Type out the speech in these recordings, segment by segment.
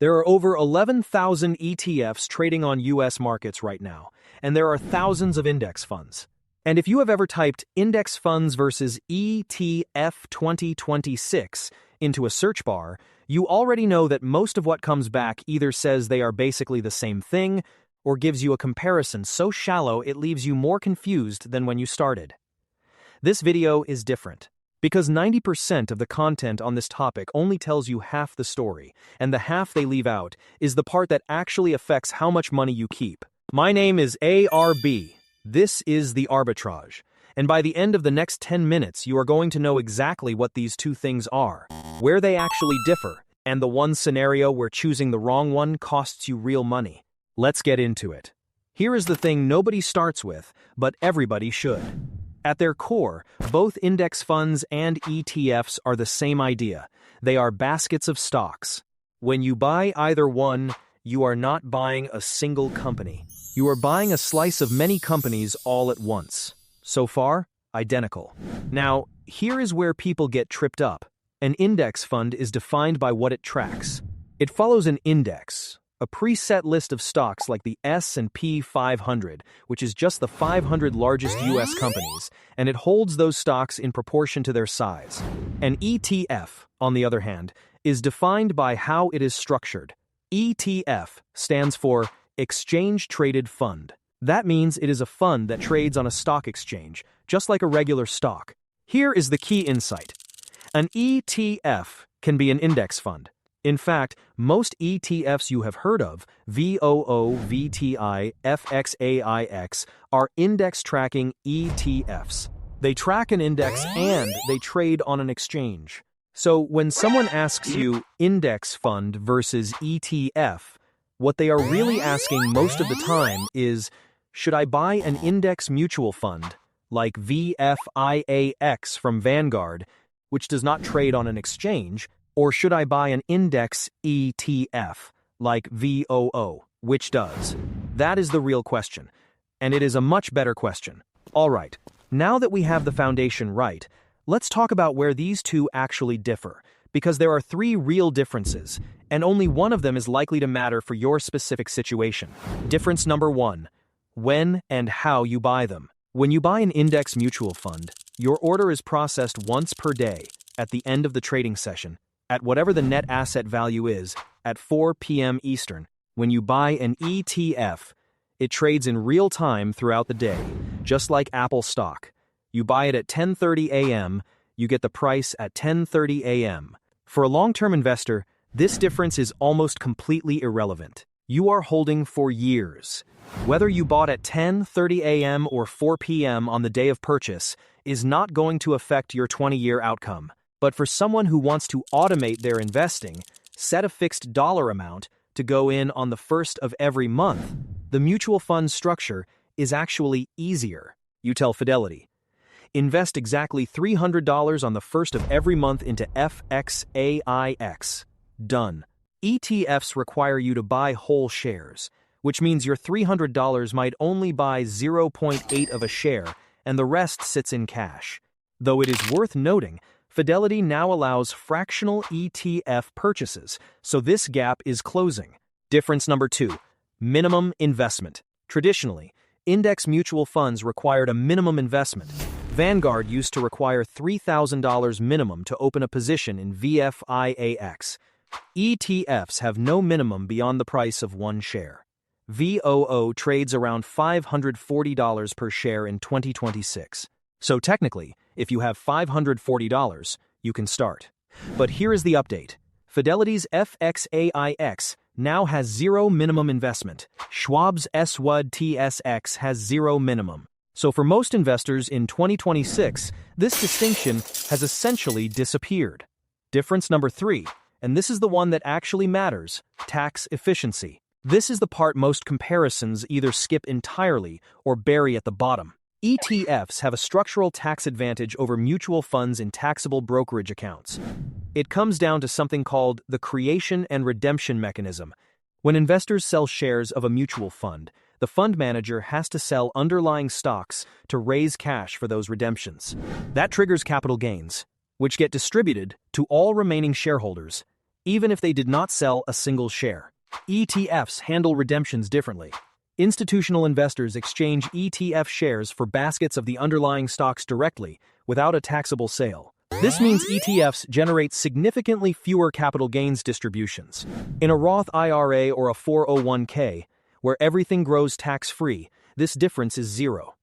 There are over 11,000 ETFs trading on US markets right now, and there are thousands of index funds. And if you have ever typed index funds versus ETF 2026 into a search bar, you already know that most of what comes back either says they are basically the same thing or gives you a comparison so shallow it leaves you more confused than when you started. This video is different, because 90% of the content on this topic only tells you half the story, and the half they leave out is the part that actually affects how much money you keep. My name is ARB. This is the Arbitrage. And by the end of the next 10 minutes, you are going to know exactly what these two things are, where they actually differ, and the one scenario where choosing the wrong one costs you real money. Let's get into it. Here is the thing nobody starts with, but everybody should. At their core, both index funds and ETFs are the same idea. They are baskets of stocks. When you buy either one, you are not buying a single company. You are buying a slice of many companies all at once. So far, identical. Now, here is where people get tripped up. An index fund is defined by what it tracks. It follows an index, a preset list of stocks like the S&P 500, which is just the 500 largest US companies, and it holds those stocks in proportion to their size. An ETF, on the other hand, is defined by how it is structured. ETF stands for Exchange Traded Fund. That means it is a fund that trades on a stock exchange, just like a regular stock. Here is the key insight. An ETF can be an index fund. In fact, most ETFs you have heard of, VOO, VTI, FXAIX, are index-tracking ETFs. They track an index and they trade on an exchange. So when someone asks you index fund versus ETF, what they are really asking most of the time is, should I buy an index mutual fund, like FXAIX from Vanguard, which does not trade on an exchange, or should I buy an index ETF, like VOO, which does? That is the real question, and it is a much better question. All right, now that we have the foundation right, let's talk about where these two actually differ, because there are three real differences, and only one of them is likely to matter for your specific situation. Difference number one: when and how you buy them. When you buy an index mutual fund, your order is processed once per day, at the end of the trading session, at whatever the net asset value is, at 4 p.m. Eastern. When you buy an ETF, it trades in real time throughout the day, just like Apple stock. You buy it at 10:30 a.m., you get the price at 10:30 a.m. For a long-term investor, this difference is almost completely irrelevant. You are holding for years. Whether you bought at 10:30 a.m. or 4 p.m. on the day of purchase is not going to affect your 20-year outcome. But for someone who wants to automate their investing, set a fixed dollar amount to go in on the first of every month, the mutual fund structure is actually easier. You tell Fidelity, invest exactly $300 on the first of every month into FXAIX. Done. ETFs require you to buy whole shares, which means your $300 might only buy 0.8 of a share, and the rest sits in cash. Though it is worth noting, Fidelity now allows fractional ETF purchases, so this gap is closing. Difference number two: minimum investment. Traditionally, index mutual funds required a minimum investment. Vanguard used to require $3,000 minimum to open a position in FXAIX. ETFs have no minimum beyond the price of one share. VOO trades around $540 per share in 2026. So technically, if you have $540, you can start. But here is the update. Fidelity's FXAIX now has zero minimum investment. Schwab's SWTSX has zero minimum. So for most investors in 2026, this distinction has essentially disappeared. Difference number three, and this is the one that actually matters: tax efficiency. This is the part most comparisons either skip entirely or bury at the bottom. ETFs have a structural tax advantage over mutual funds in taxable brokerage accounts. It comes down to something called the creation and redemption mechanism. When investors sell shares of a mutual fund, the fund manager has to sell underlying stocks to raise cash for those redemptions. That triggers capital gains, which get distributed to all remaining shareholders. even if they did not sell a single share. ETFs handle redemptions differently. Institutional investors exchange ETF shares for baskets of the underlying stocks directly, without a taxable sale. This means ETFs generate significantly fewer capital gains distributions. In a Roth IRA or a 401k, where everything grows tax-free, this difference is zero.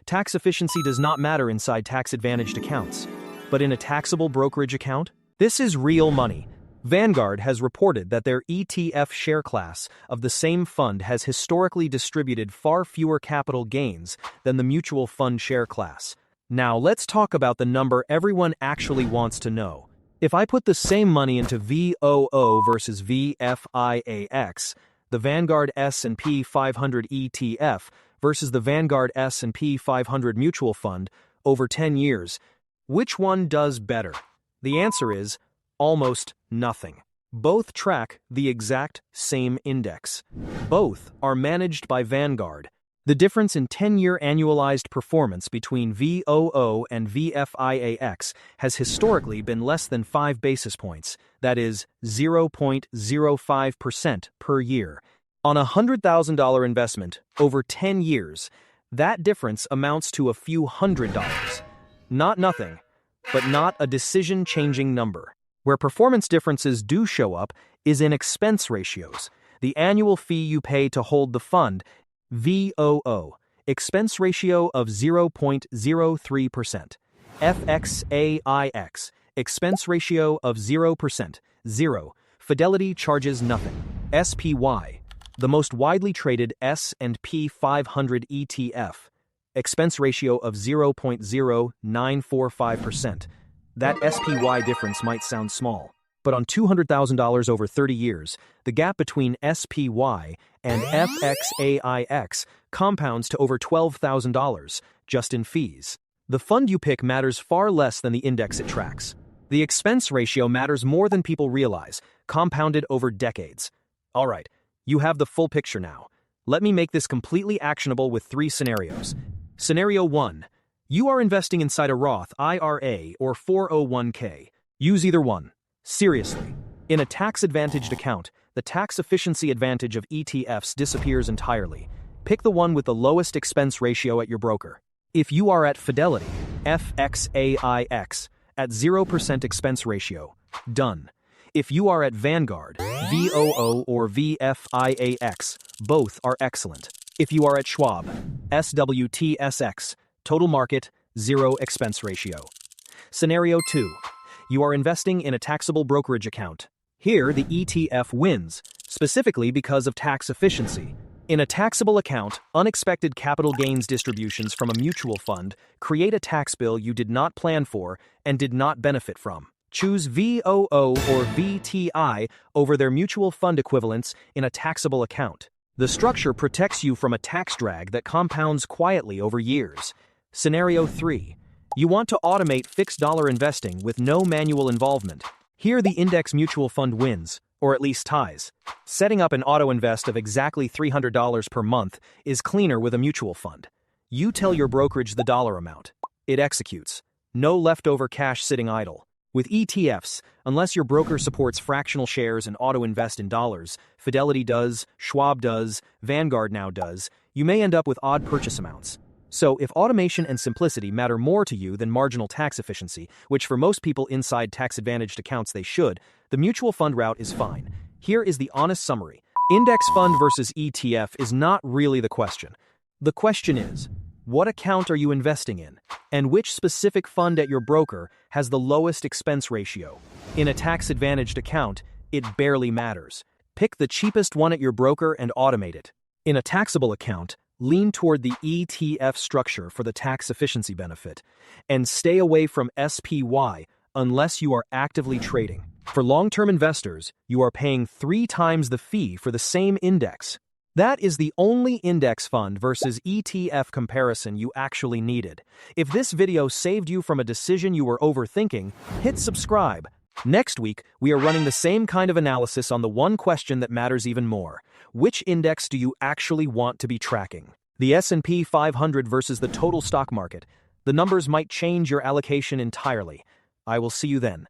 Tax efficiency does not matter inside tax-advantaged accounts. But in a taxable brokerage account, this is real money. Vanguard has reported that their ETF share class of the same fund has historically distributed far fewer capital gains than the mutual fund share class. Now let's talk about the number everyone actually wants to know. If I put the same money into VOO versus FXAIX, the Vanguard S&P 500 ETF versus the Vanguard S&P 500 mutual fund over 10 years, which one does better? The answer is almost nothing. Both track the exact same index. Both are managed by Vanguard. The difference in 10-year annualized performance between VOO and FXAIX has historically been less than 5 basis points, that is, 0.05% per year. On a $100,000 investment over 10 years, that difference amounts to a few $100s. Not nothing, but not a decision-changing number. Where performance differences do show up is in expense ratios. The annual fee you pay to hold the fund, VOO, expense ratio of 0.03%. FXAIX, expense ratio of 0%, 0. Fidelity charges nothing. SPY, the most widely traded S&P 500 ETF, expense ratio of 0.0945%. That SPY difference might sound small, but on $200,000 over 30 years, the gap between SPY and FXAIX compounds to over $12,000 just in fees. The fund you pick matters far less than the index it tracks. The expense ratio matters more than people realize, compounded over decades. All right, you have the full picture now. Let me make this completely actionable with 3 scenarios. Scenario 1. You are investing inside a Roth IRA or 401k. Use either one. Seriously. In a tax-advantaged account, the tax efficiency advantage of ETFs disappears entirely. Pick the one with the lowest expense ratio at your broker. If you are at Fidelity, FXAIX, at 0% expense ratio, done. If you are at Vanguard, VOO or FXAIX, both are excellent. If you are at Schwab, SWTSX, total market, 0 expense ratio. Scenario 2. You are investing in a taxable brokerage account. Here, the ETF wins, specifically because of tax efficiency. In a taxable account, unexpected capital gains distributions from a mutual fund create a tax bill you did not plan for and did not benefit from. Choose VOO or VTI over their mutual fund equivalents in a taxable account. The structure protects you from a tax drag that compounds quietly over years. Scenario 3. You want to automate fixed dollar investing with no manual involvement. Here the index mutual fund wins, or at least ties. Setting up an auto-invest of exactly $300 per month is cleaner with a mutual fund. You tell your brokerage the dollar amount. It executes. No leftover cash sitting idle. With ETFs, unless your broker supports fractional shares and auto-invest in dollars, Fidelity does, Schwab does, Vanguard now does, you may end up with odd purchase amounts. So, if automation and simplicity matter more to you than marginal tax efficiency, which for most people inside tax-advantaged accounts they should, the mutual fund route is fine. Here is the honest summary. Index fund versus ETF is not really the question. The question is, what account are you investing in? And which specific fund at your broker has the lowest expense ratio? In a tax-advantaged account, it barely matters. Pick the cheapest one at your broker and automate it. In a taxable account, lean toward the ETF structure for the tax efficiency benefit, and stay away from SPY unless you are actively trading. For long-term investors, you are paying 3 times the fee for the same index. That is the only index fund versus ETF comparison you actually needed. If this video saved you from a decision you were overthinking, hit subscribe. Next week, we are running the same kind of analysis on the one question that matters even more. Which index do you actually want to be tracking? The S&P 500 versus the total stock market. The numbers might change your allocation entirely. I will see you then.